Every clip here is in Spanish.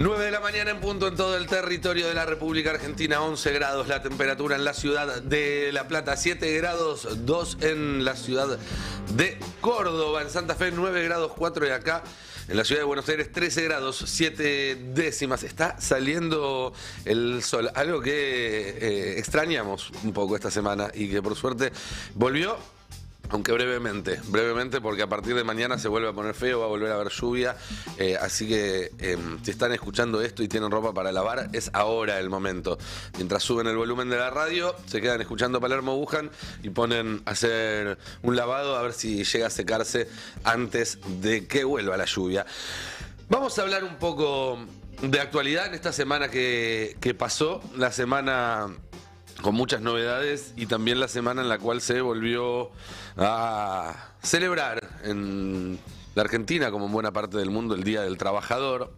9 de la mañana en punto en todo el territorio de la República Argentina, 11 grados la temperatura en la ciudad de La Plata, 7 grados 2 en la ciudad de Córdoba, en Santa Fe 9 grados 4 y acá en la ciudad de Buenos Aires 13 grados 7 décimas. Está saliendo el sol, algo que extrañamos un poco esta semana y que por suerte volvió. Aunque brevemente, porque a partir de mañana se vuelve a poner feo, va a volver a haber lluvia, así que si están escuchando esto y tienen ropa para lavar, es ahora el momento. Mientras suben el volumen de la radio, se quedan escuchando Palermo Bujan y ponen a hacer un lavado a ver si llega a secarse antes de que vuelva la lluvia. Vamos a hablar un poco de actualidad en esta semana que pasó, la semana con muchas novedades y también la semana en la cual se volvió a celebrar en la Argentina, como en buena parte del mundo, el Día del Trabajador.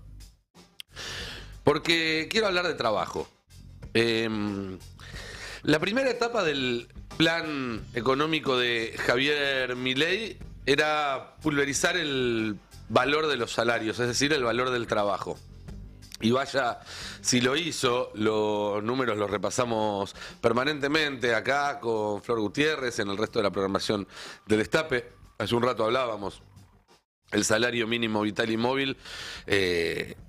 Porque quiero hablar de trabajo. La primera etapa del plan económico de Javier Milei era pulverizar el valor de los salarios, es decir, el valor del trabajo. Y vaya, si lo hizo, los números los repasamos permanentemente acá con Flor Gutiérrez, en el resto de la programación del Destape. Hace un rato hablábamos, el salario mínimo vital y móvil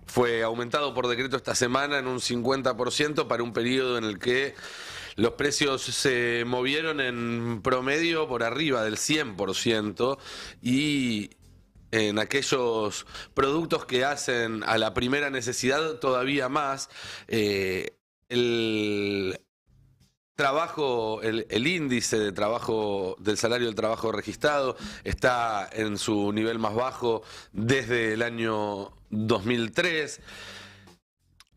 fue aumentado por decreto esta semana en un 50% para un periodo en el que los precios se movieron en promedio por arriba del 100% y en aquellos productos que hacen a la primera necesidad todavía más, el trabajo, el índice de trabajo del salario del trabajo registrado está en su nivel más bajo desde el año 2003.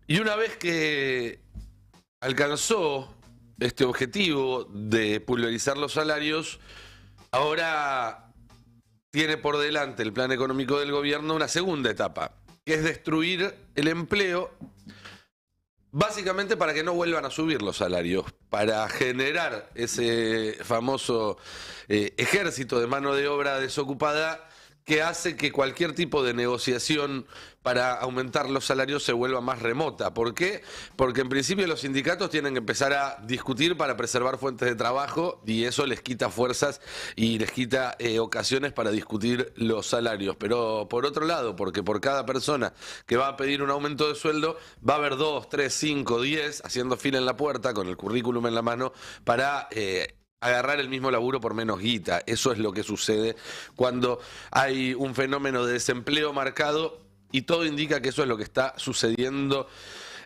Y una vez que alcanzó este objetivo de pulverizar los salarios, ahora tiene por delante el plan económico del gobierno una segunda etapa, que es destruir el empleo, básicamente para que no vuelvan a subir los salarios, para generar ese famoso ejército de mano de obra desocupada que hace que cualquier tipo de negociación para aumentar los salarios se vuelva más remota. ¿Por qué? Porque en principio los sindicatos tienen que empezar a discutir para preservar fuentes de trabajo y eso les quita fuerzas y les quita ocasiones para discutir los salarios. Pero por otro lado, porque por cada persona que va a pedir un aumento de sueldo, va a haber 2, 3, 5, 10 haciendo fila en la puerta con el currículum en la mano para agarrar el mismo laburo por menos guita. Eso es lo que sucede cuando hay un fenómeno de desempleo marcado y todo indica que eso es lo que está sucediendo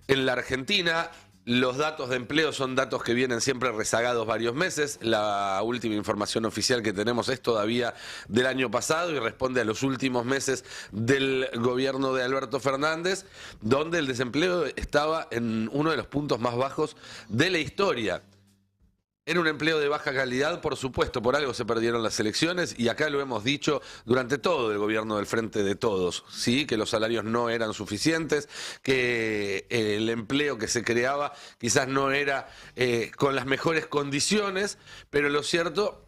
en la Argentina. Los datos de empleo son datos que vienen siempre rezagados varios meses. La última información oficial que tenemos es todavía del año pasado y responde a los últimos meses del gobierno de Alberto Fernández, donde el desempleo estaba en uno de los puntos más bajos de la historia. Era un empleo de baja calidad, por supuesto, por algo se perdieron las elecciones y acá lo hemos dicho durante todo el gobierno del Frente de Todos, ¿sí? Que los salarios no eran suficientes, que el empleo que se creaba quizás no era con las mejores condiciones, pero lo cierto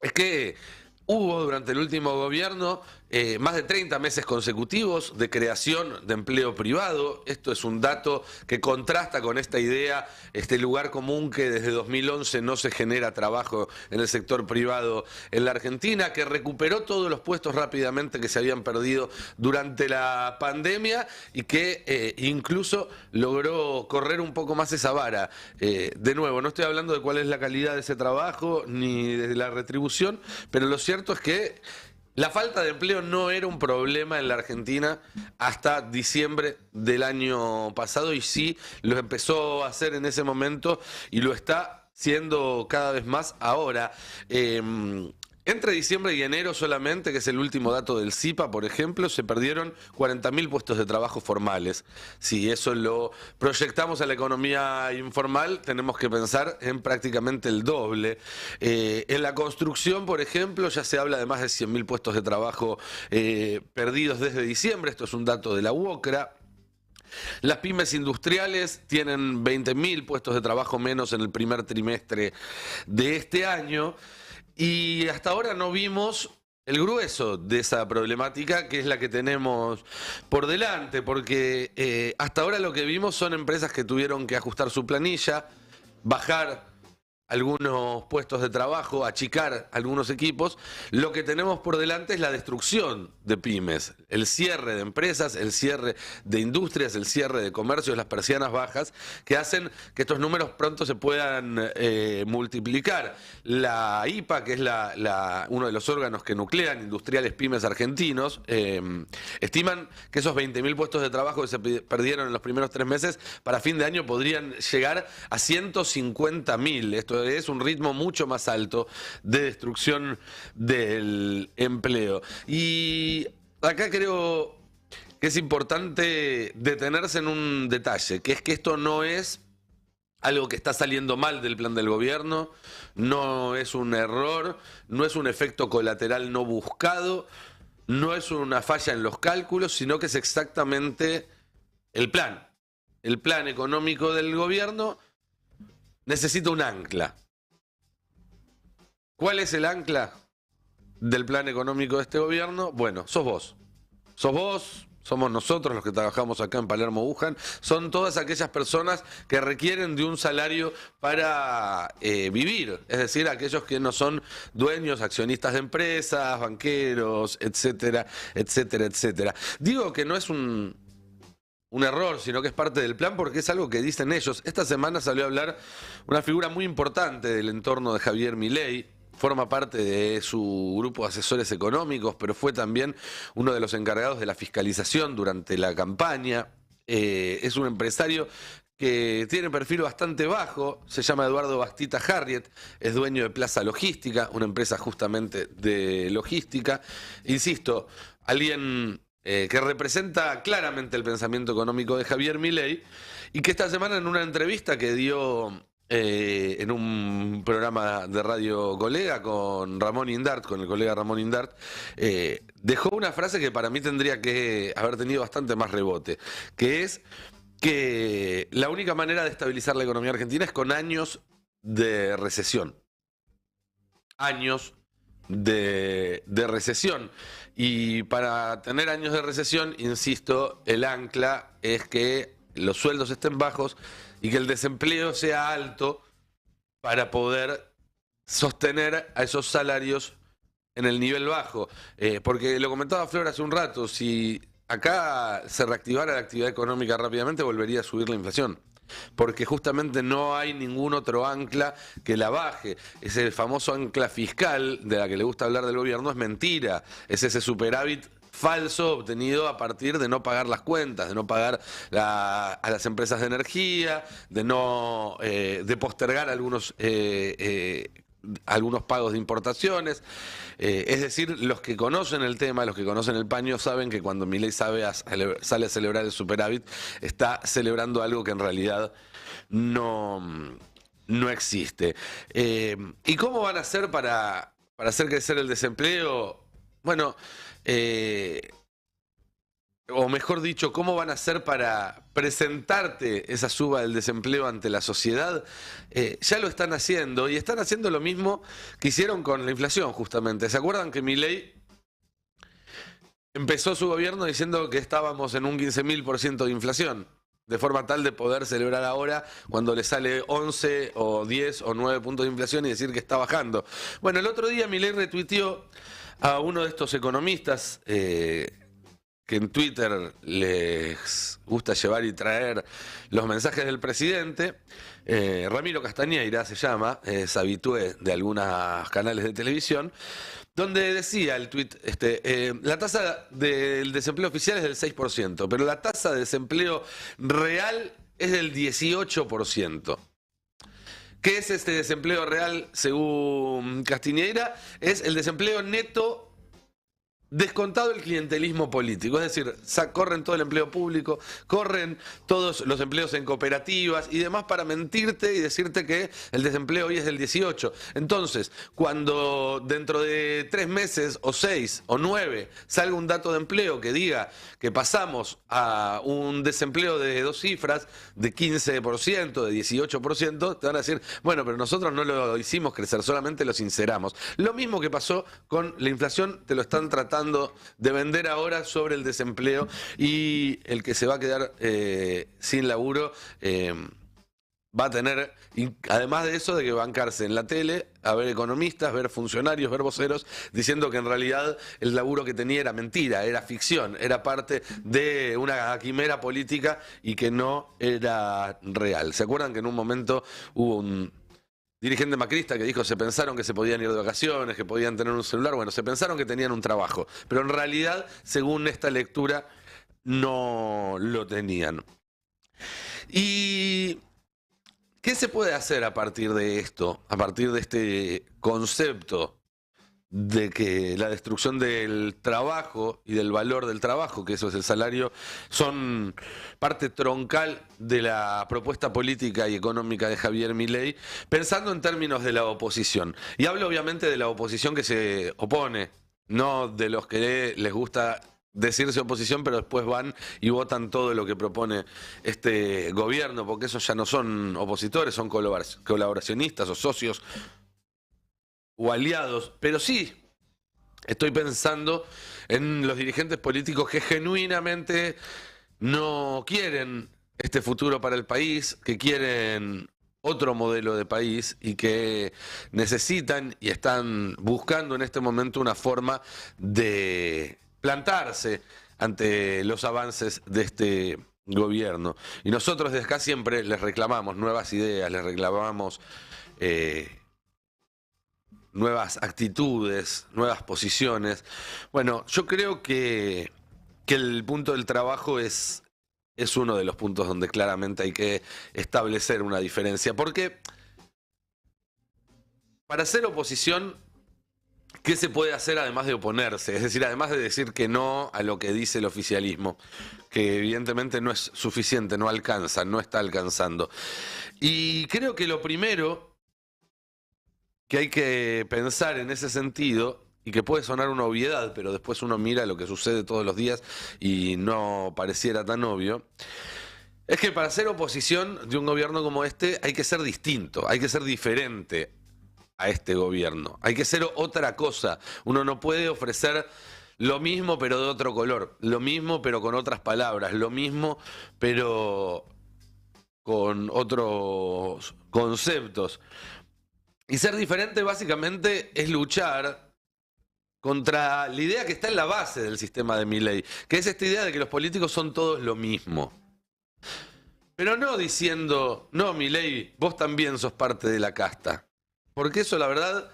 es que hubo durante el último gobierno más de 30 meses consecutivos de creación de empleo privado. Esto es un dato que contrasta con esta idea, este lugar común que desde 2011 no se genera trabajo en el sector privado en la Argentina, que recuperó todos los puestos rápidamente que se habían perdido durante la pandemia y que incluso logró correr un poco más esa vara. De nuevo, no estoy hablando de cuál es la calidad de ese trabajo ni de la retribución, pero lo cierto es que la falta de empleo no era un problema en la Argentina hasta diciembre del año pasado y sí lo empezó a hacer en ese momento y lo está siendo cada vez más ahora. Entre diciembre y enero solamente, que es el último dato del CIPA, por ejemplo, se perdieron 40.000 puestos de trabajo formales. Si eso lo proyectamos a la economía informal, tenemos que pensar en prácticamente el doble. En la construcción, por ejemplo, ya se habla de más de 100.000 puestos de trabajo perdidos desde diciembre. Esto es un dato de la UOCRA. Las pymes industriales tienen 20.000 puestos de trabajo menos en el primer trimestre de este año. Y hasta ahora no vimos el grueso de esa problemática, que es la que tenemos por delante, porque hasta ahora lo que vimos son empresas que tuvieron que ajustar su planilla, bajar algunos puestos de trabajo, achicar algunos equipos. Lo que tenemos por delante es la destrucción de pymes, el cierre de empresas, el cierre de industrias, el cierre de comercios, las persianas bajas, que hacen que estos números pronto se puedan multiplicar. La IPA, que es uno de los órganos que nuclean industriales pymes argentinos, estiman que esos 20.000 puestos de trabajo que se perdieron en los primeros 3 meses, para fin de año podrían llegar a 150.000. Esto es un ritmo mucho más alto de destrucción del empleo. Y acá creo que es importante detenerse en un detalle, que es que esto no es algo que está saliendo mal del plan del gobierno, no es un error, no es un efecto colateral no buscado, no es una falla en los cálculos, sino que es exactamente el plan. El plan económico del gobierno necesita un ancla. ¿Cuál es el ancla del plan económico de este gobierno? Bueno, sos vos. Sos vos, somos nosotros los que trabajamos acá en Palermo Wuhan, son todas aquellas personas que requieren de un salario para vivir, es decir, aquellos que no son dueños, accionistas de empresas, banqueros, etcétera, etcétera, etcétera. Digo que no es un error, sino que es parte del plan porque es algo que dicen ellos. Esta semana salió a hablar una figura muy importante del entorno de Javier Milei, forma parte de su grupo de asesores económicos, pero fue también uno de los encargados de la fiscalización durante la campaña. Es un empresario que tiene perfil bastante bajo, se llama Eduardo Bastita Harriet, es dueño de Plaza Logística, una empresa justamente de logística. Insisto, alguien que representa claramente el pensamiento económico de Javier Milei y que esta semana en una entrevista que dio en un programa de radio colega con Ramón Indart, con el colega Ramón Indart, dejó una frase que para mí tendría que haber tenido bastante más rebote, que es que la única manera de estabilizar la economía argentina es con años de recesión. Años de recesión. Y para tener años de recesión, insisto, el ancla es que los sueldos estén bajos y que el desempleo sea alto para poder sostener a esos salarios en el nivel bajo. Porque lo comentaba Flor hace un rato, si acá se reactivara la actividad económica rápidamente, volvería a subir la inflación. Porque justamente no hay ningún otro ancla que la baje. Ese famoso ancla fiscal de la que le gusta hablar del gobierno es mentira. Es ese superávit falso obtenido a partir de no pagar las cuentas, de no pagar a las empresas de energía, de postergar algunos pagos de importaciones. Es decir, los que conocen el tema, los que conocen el paño, saben que cuando Milei sale a celebrar el superávit, está celebrando algo que en realidad no existe. ¿Y cómo van a hacer para hacer crecer el desempleo? Bueno, o mejor dicho, ¿cómo van a hacer para presentarte esa suba del desempleo ante la sociedad? Ya lo están haciendo y están haciendo lo mismo que hicieron con la inflación justamente. ¿Se acuerdan que Milei empezó su gobierno diciendo que estábamos en un 15.000% de inflación? De forma tal de poder celebrar ahora cuando le sale 11 o 10 o 9 puntos de inflación y decir que está bajando. Bueno, el otro día Milei retuiteó a uno de estos economistas que en Twitter les gusta llevar y traer los mensajes del presidente, Ramiro Castañeira se llama, es habitué de algunos canales de televisión, donde decía el tuit, la tasa del desempleo oficial es del 6%, pero la tasa de desempleo real es del 18%. ¿Qué es este desempleo real según Castañeira? Es el desempleo neto descontado el clientelismo político, es decir, corren todo el empleo público, corren todos los empleos en cooperativas y demás para mentirte y decirte que el desempleo hoy es del 18. Entonces, cuando dentro de 3 meses o 6 o 9 salga un dato de empleo que diga que pasamos a un desempleo de 2 cifras, de 15%, de 18%, te van a decir, bueno, pero nosotros no lo hicimos crecer, solamente lo sinceramos. Lo mismo que pasó con la inflación, te lo están tratando de vender ahora sobre el desempleo, y el que se va a quedar sin laburo va a tener, además de eso, de que bancarse en la tele, a ver economistas, ver funcionarios, ver voceros, diciendo que en realidad el laburo que tenía era mentira, era ficción, era parte de una quimera política y que no era real. ¿Se acuerdan que en un momento hubo un dirigente macrista que dijo, se pensaron que se podían ir de vacaciones, que podían tener un celular? Bueno, se pensaron que tenían un trabajo, pero en realidad, según esta lectura, no lo tenían. ¿Y qué se puede hacer a partir de esto, a partir de este concepto de que la destrucción del trabajo y del valor del trabajo, que eso es el salario, son parte troncal de la propuesta política y económica de Javier Milei, pensando en términos de la oposición? Y hablo obviamente de la oposición que se opone, no de los que les gusta decirse oposición, pero después van y votan todo lo que propone este gobierno, porque esos ya no son opositores, son colaboracionistas o socios o aliados. Pero sí estoy pensando en los dirigentes políticos que genuinamente no quieren este futuro para el país, que quieren otro modelo de país y que necesitan y están buscando en este momento una forma de plantarse ante los avances de este gobierno. Y nosotros desde acá siempre les reclamamos nuevas ideas, les reclamamos nuevas actitudes, nuevas posiciones. Bueno, yo creo que el punto del trabajo es uno de los puntos donde claramente hay que establecer una diferencia. Porque para hacer oposición, ¿qué se puede hacer además de oponerse? Es decir, además de decir que no a lo que dice el oficialismo, que evidentemente no es suficiente, no alcanza, no está alcanzando. Y creo que lo primero que hay que pensar en ese sentido, y que puede sonar una obviedad, pero después uno mira lo que sucede todos los días y no pareciera tan obvio, es que para ser oposición de un gobierno como este hay que ser distinto, hay que ser diferente a este gobierno, hay que ser otra cosa. Uno no puede ofrecer lo mismo pero de otro color, lo mismo pero con otras palabras, lo mismo pero con otros conceptos. Y ser diferente básicamente es luchar contra la idea que está en la base del sistema de Milei, que es esta idea de que los políticos son todos lo mismo. Pero no diciendo, no, Milei, vos también sos parte de la casta. Porque eso, la verdad,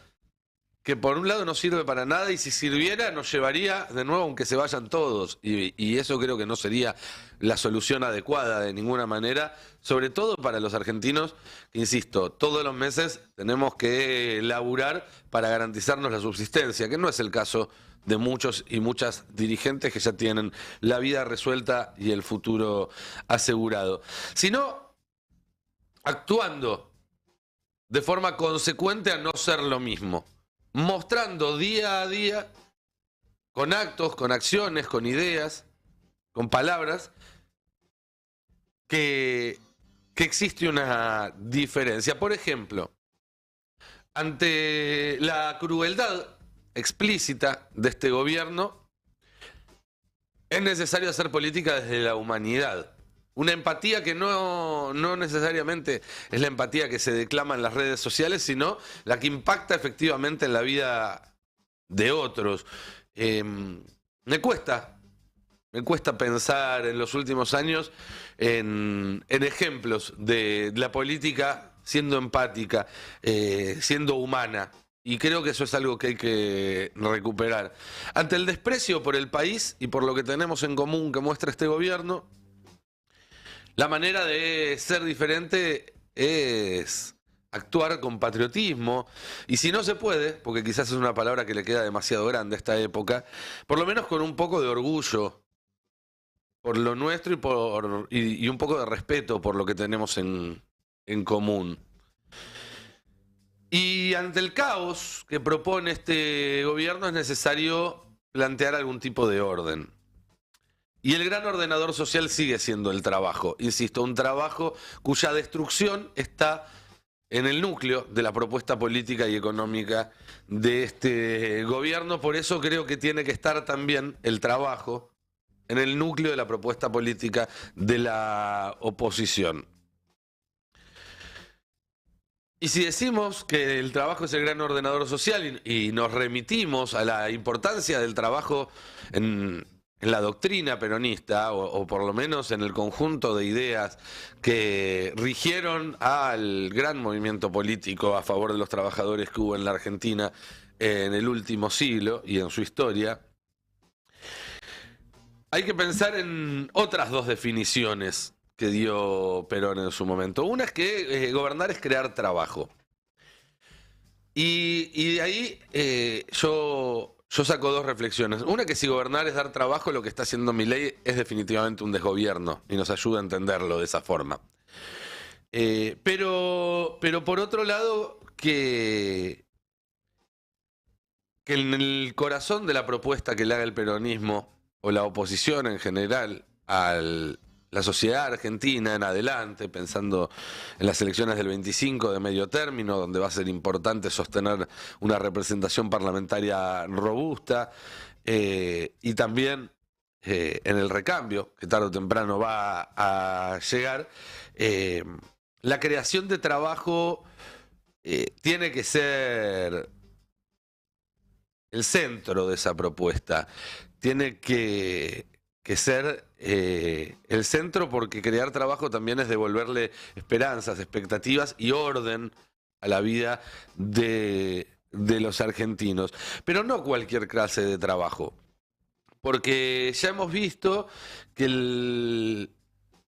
que por un lado no sirve para nada, y si sirviera nos llevaría de nuevo aunque se vayan todos. Y eso creo que no sería la solución adecuada de ninguna manera, sobre todo para los argentinos, que insisto, todos los meses tenemos que laburar para garantizarnos la subsistencia, que no es el caso de muchos y muchas dirigentes que ya tienen la vida resuelta y el futuro asegurado. Sino actuando de forma consecuente a no ser lo mismo, mostrando día a día, con actos, con acciones, con ideas, con palabras, que existe una diferencia. Por ejemplo, ante la crueldad explícita de este gobierno, es necesario hacer política desde la humanidad. Una empatía que no necesariamente es la empatía que se declama en las redes sociales, sino la que impacta efectivamente en la vida de otros. Me cuesta pensar en los últimos años en ejemplos de la política siendo empática, siendo humana. Y creo que eso es algo que hay que recuperar. Ante el desprecio por el país y por lo que tenemos en común que muestra este gobierno, la manera de ser diferente es actuar con patriotismo, y si no se puede, porque quizás es una palabra que le queda demasiado grande a esta época, por lo menos con un poco de orgullo por lo nuestro y un poco de respeto por lo que tenemos en común. Y ante el caos que propone este gobierno es necesario plantear algún tipo de orden. Y el gran ordenador social sigue siendo el trabajo. Insisto, un trabajo cuya destrucción está en el núcleo de la propuesta política y económica de este gobierno. Por eso creo que tiene que estar también el trabajo en el núcleo de la propuesta política de la oposición. Y si decimos que el trabajo es el gran ordenador social y nos remitimos a la importancia del trabajo en la doctrina peronista, o por lo menos en el conjunto de ideas que rigieron al gran movimiento político a favor de los trabajadores que hubo en la Argentina en el último siglo y en su historia, hay que pensar en otras dos definiciones que dio Perón en su momento. Una es que gobernar es crear trabajo. Y de ahí yo saco dos reflexiones. Una, que si gobernar es dar trabajo, lo que está haciendo Milei es definitivamente un desgobierno y nos ayuda a entenderlo de esa forma. Pero por otro lado, que en el corazón de la propuesta que le haga el peronismo o la oposición en general a la sociedad argentina en adelante, pensando en las elecciones del 25 de medio término, donde va a ser importante sostener una representación parlamentaria robusta, y también en el recambio, que tarde o temprano va a llegar, la creación de trabajo tiene que ser el centro de esa propuesta. Tiene que ser el centro, porque crear trabajo también es devolverle esperanzas, expectativas y orden a la vida de los argentinos. Pero no cualquier clase de trabajo, porque ya hemos visto que el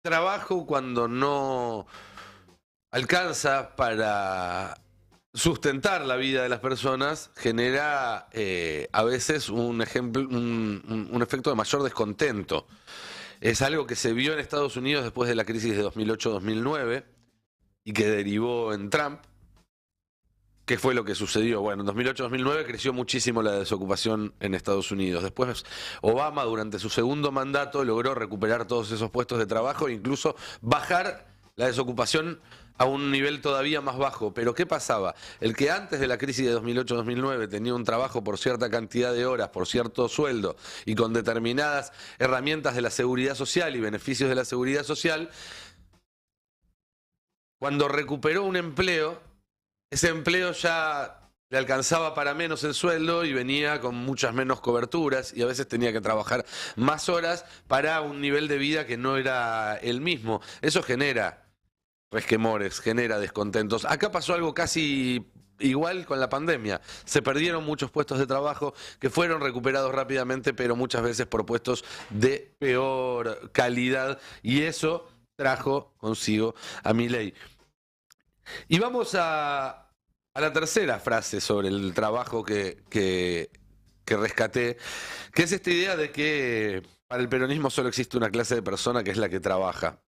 trabajo, cuando no alcanza para sustentar la vida de las personas, genera a veces un efecto de mayor descontento. Es algo que se vio en Estados Unidos después de la crisis de 2008-2009 y que derivó en Trump. ¿Qué fue lo que sucedió? Bueno, en 2008-2009 creció muchísimo la desocupación en Estados Unidos. Después Obama, durante su segundo mandato, logró recuperar todos esos puestos de trabajo e incluso bajar la desocupación a un nivel todavía más bajo. Pero ¿qué pasaba? El que antes de la crisis de 2008-2009 tenía un trabajo por cierta cantidad de horas, por cierto sueldo y con determinadas herramientas de la seguridad social y beneficios de la seguridad social, cuando recuperó un empleo, ese empleo ya le alcanzaba para menos el sueldo y venía con muchas menos coberturas, y a veces tenía que trabajar más horas para un nivel de vida que no era el mismo. Eso genera resquemores, genera descontentos. Acá pasó algo casi igual con la pandemia. Se perdieron muchos puestos de trabajo que fueron recuperados rápidamente, pero muchas veces por puestos de peor calidad, y eso trajo consigo a Milei. Y vamos a la tercera frase sobre el trabajo que rescaté, que es esta idea de que para el peronismo solo existe una clase de persona, que es la que trabaja.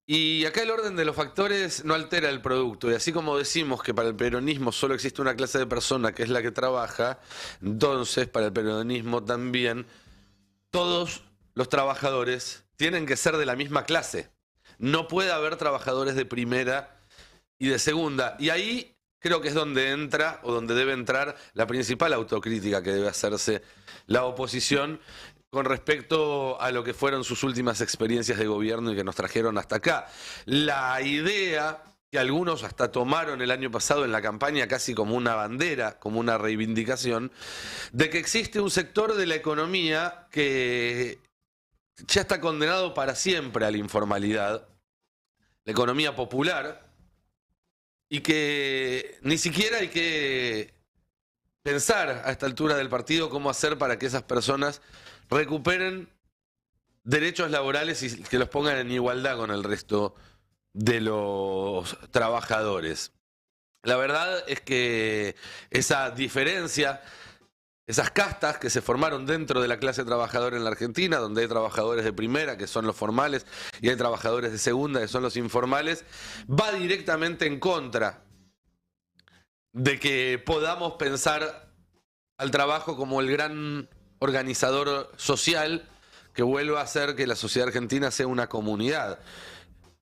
Y acá el orden de los factores no altera el producto, y así como decimos que para el peronismo solo existe una clase de persona, que es la que trabaja, entonces para el peronismo también todos los trabajadores tienen que ser de la misma clase. No puede haber trabajadores de primera y de segunda. Y ahí creo que es donde entra, o donde debe entrar, la principal autocrítica que debe hacerse la oposición con respecto a lo que fueron sus últimas experiencias de gobierno y que nos trajeron hasta acá. La idea que algunos hasta tomaron el año pasado en la campaña casi como una bandera, como una reivindicación, de que existe un sector de la economía que ya está condenado para siempre a la informalidad, la economía popular, y que ni siquiera hay que pensar a esta altura del partido cómo hacer para que esas personas recuperen derechos laborales y que los pongan en igualdad con el resto de los trabajadores. La verdad es que esa diferencia, esas castas que se formaron dentro de la clase trabajadora en la Argentina, donde hay trabajadores de primera, que son los formales, y hay trabajadores de segunda, que son los informales, va directamente en contra de que podamos pensar al trabajo como el gran organizador social que vuelva a hacer que la sociedad argentina sea una comunidad.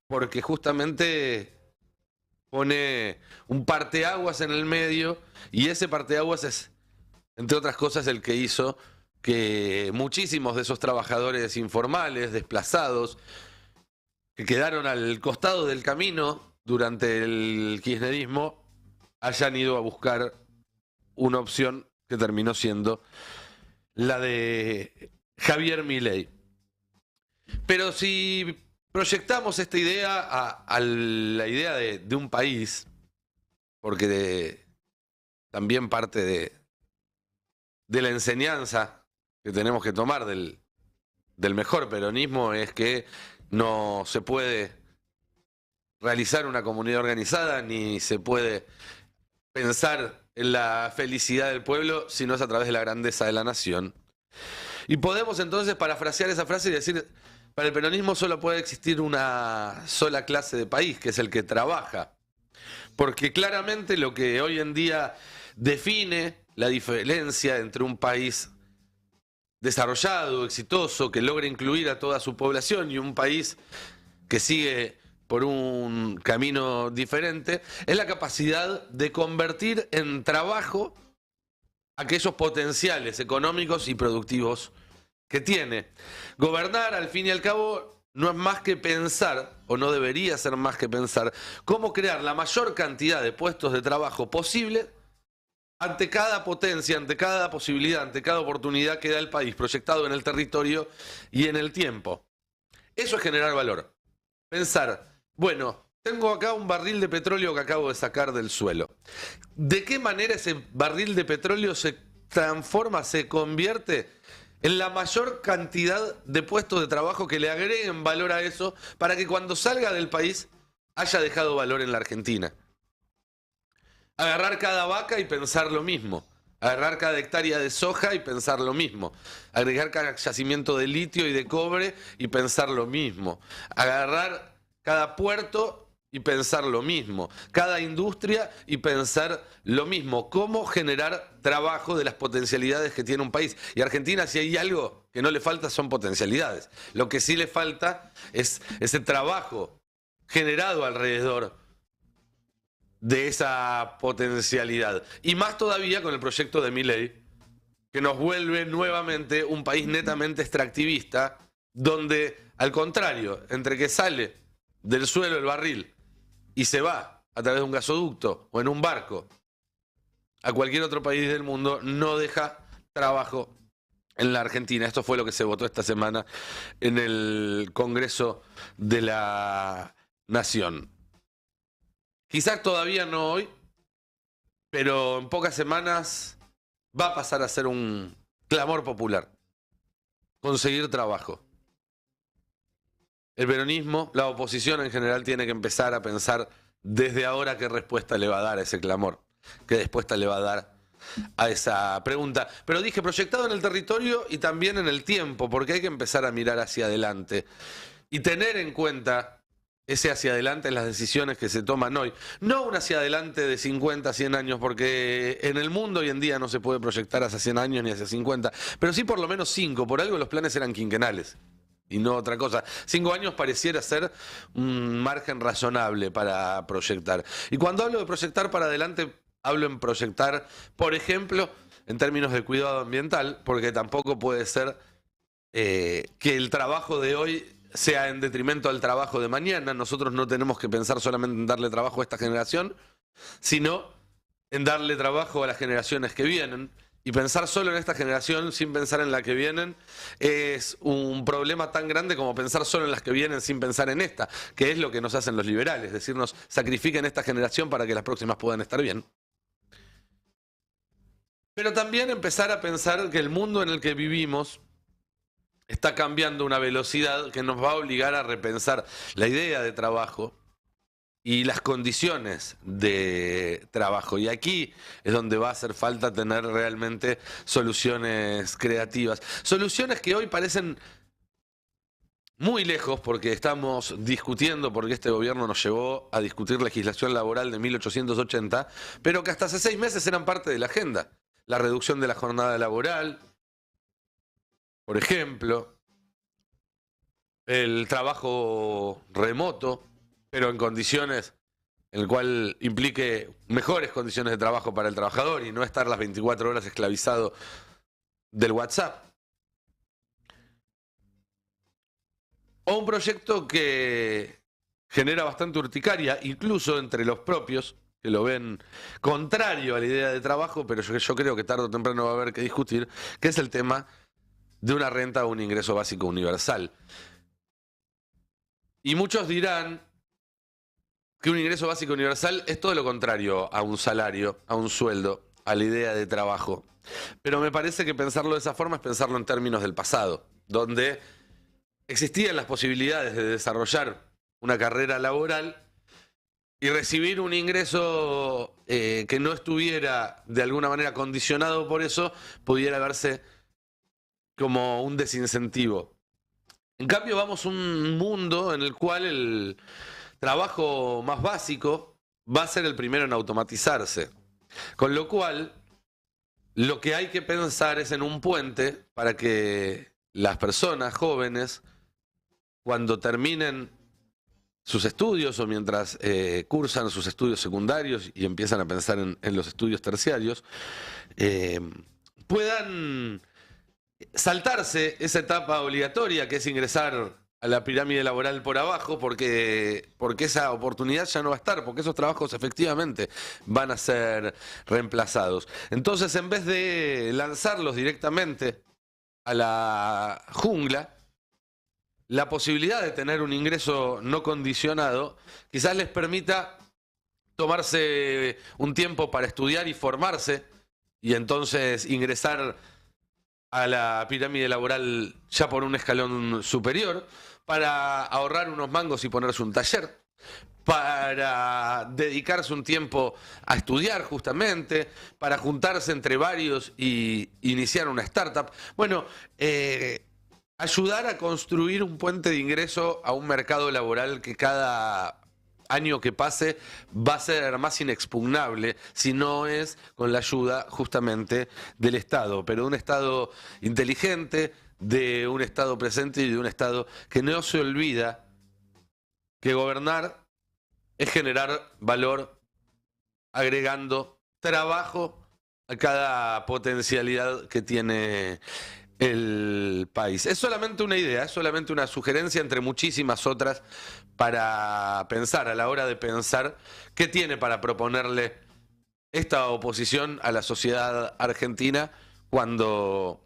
Porque justamente pone un parteaguas en el medio, y ese parteaguas es, entre otras cosas, el que hizo que muchísimos de esos trabajadores informales, desplazados, que quedaron al costado del camino durante el kirchnerismo, hayan ido a buscar una opción que terminó siendo la de Javier Milei. Pero si proyectamos esta idea a la idea de un país, porque también parte de la enseñanza que tenemos que tomar del mejor peronismo es que no se puede realizar una comunidad organizada ni se puede pensar en la felicidad del pueblo si no es a través de la grandeza de la nación. Y podemos entonces parafrasear esa frase y decir: para el peronismo solo puede existir una sola clase de país, que es el que trabaja. Porque claramente lo que hoy en día define la diferencia entre un país desarrollado, exitoso, que logra incluir a toda su población, y un país que sigue por un camino diferente, es la capacidad de convertir en trabajo aquellos potenciales económicos y productivos que tiene. Gobernar, al fin y al cabo, no es más que pensar, o no debería ser más que pensar, cómo crear la mayor cantidad de puestos de trabajo posible ante cada potencia, ante cada posibilidad, ante cada oportunidad que da el país, proyectado en el territorio y en el tiempo. Eso es generar valor. Pensar, bueno, tengo acá un barril de petróleo que acabo de sacar del suelo. ¿De qué manera ese barril de petróleo se transforma, se convierte en la mayor cantidad de puestos de trabajo que le agreguen valor a eso, para que cuando salga del país haya dejado valor en la Argentina? Agarrar cada vaca y pensar lo mismo. Agarrar cada hectárea de soja y pensar lo mismo. Agregar cada yacimiento de litio y de cobre y pensar lo mismo. Agarrar cada puerto y pensar lo mismo. Cada industria y pensar lo mismo. Cómo generar trabajo de las potencialidades que tiene un país. Y Argentina, si hay algo que no le falta, son potencialidades. Lo que sí le falta es ese trabajo generado alrededor de esa potencialidad. Y más todavía con el proyecto de Milei, que nos vuelve nuevamente un país netamente extractivista, donde, al contrario, entre que sale del suelo el barril y se va a través de un gasoducto o en un barco a cualquier otro país del mundo, no deja trabajo en la Argentina. Esto fue lo que se votó esta semana en el Congreso de la Nación. Quizás todavía no hoy, pero en pocas semanas va a pasar a ser un clamor popular. Conseguir trabajo. El peronismo, la oposición en general, tiene que empezar a pensar desde ahora qué respuesta le va a dar a ese clamor, qué respuesta le va a dar a esa pregunta. Pero dije, proyectado en el territorio y también en el tiempo, porque hay que empezar a mirar hacia adelante y tener en cuenta ese hacia adelante en las decisiones que se toman hoy. No un hacia adelante de 50, 100 años, porque en el mundo hoy en día no se puede proyectar hacia 100 años ni hacia 50, pero sí por lo menos 5. Por algo los planes eran quinquenales y no otra cosa. 5 años pareciera ser un margen razonable para proyectar. Y cuando hablo de proyectar para adelante, hablo en proyectar, por ejemplo, en términos de cuidado ambiental, porque tampoco puede ser que el trabajo de hoy sea en detrimento al trabajo de mañana. Nosotros no tenemos que pensar solamente en darle trabajo a esta generación, sino en darle trabajo a las generaciones que vienen. Y pensar solo en esta generación sin pensar en la que vienen es un problema tan grande como pensar solo en las que vienen sin pensar en esta, que es lo que nos hacen los liberales, decirnos sacrifiquen esta generación para que las próximas puedan estar bien. Pero también empezar a pensar que el mundo en el que vivimos está cambiando a una velocidad que nos va a obligar a repensar la idea de trabajo y las condiciones de trabajo. Y aquí es donde va a hacer falta tener realmente soluciones creativas. Soluciones que hoy parecen muy lejos porque estamos discutiendo, porque este gobierno nos llevó a discutir legislación laboral de 1880, pero que hasta hace 6 meses eran parte de la agenda. La reducción de la jornada laboral, por ejemplo, el trabajo remoto, pero en condiciones en el cual implique mejores condiciones de trabajo para el trabajador y no estar las 24 horas esclavizado del WhatsApp. O un proyecto que genera bastante urticaria, incluso entre los propios, que lo ven contrario a la idea de trabajo, pero yo creo que tarde o temprano va a haber que discutir, que es el tema de una renta o un ingreso básico universal. Y muchos dirán que un ingreso básico universal es todo lo contrario a un salario, a un sueldo, a la idea de trabajo. Pero me parece que pensarlo de esa forma es pensarlo en términos del pasado, donde existían las posibilidades de desarrollar una carrera laboral y recibir un ingreso que no estuviera de alguna manera condicionado por eso, pudiera verse como un desincentivo. En cambio, vamos a un mundo en el cual el trabajo más básico va a ser el primero en automatizarse. Con lo cual, lo que hay que pensar es en un puente para que las personas jóvenes, cuando terminen sus estudios o mientras cursan sus estudios secundarios y empiezan a pensar en los estudios terciarios, puedan saltarse esa etapa obligatoria que es ingresar a la pirámide laboral por abajo, porque esa oportunidad ya no va a estar, porque esos trabajos efectivamente van a ser reemplazados. Entonces, en vez de lanzarlos directamente a la jungla, la posibilidad de tener un ingreso no condicionado quizás les permita tomarse un tiempo para estudiar y formarse y entonces ingresar a la pirámide laboral ya por un escalón superior, para ahorrar unos mangos y ponerse un taller, para dedicarse un tiempo a estudiar justamente, para juntarse entre varios y iniciar una startup. Bueno, ayudar a construir un puente de ingreso a un mercado laboral que cada año que pase va a ser más inexpugnable si no es con la ayuda justamente del Estado, pero de un Estado inteligente, de un Estado presente y de un Estado que no se olvida que gobernar es generar valor agregando trabajo a cada potencialidad que tiene el país. Es solamente una idea, es solamente una sugerencia entre muchísimas otras para pensar, a la hora de pensar qué tiene para proponerle esta oposición a la sociedad argentina cuando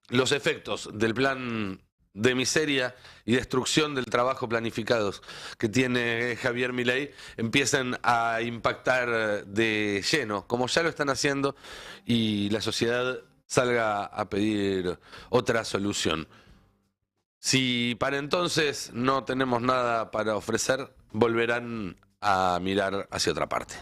los efectos del plan de miseria y destrucción del trabajo planificados que tiene Javier Milei empiecen a impactar de lleno, como ya lo están haciendo, y la sociedad salga a pedir otra solución. Si para entonces no tenemos nada para ofrecer, volverán a mirar hacia otra parte.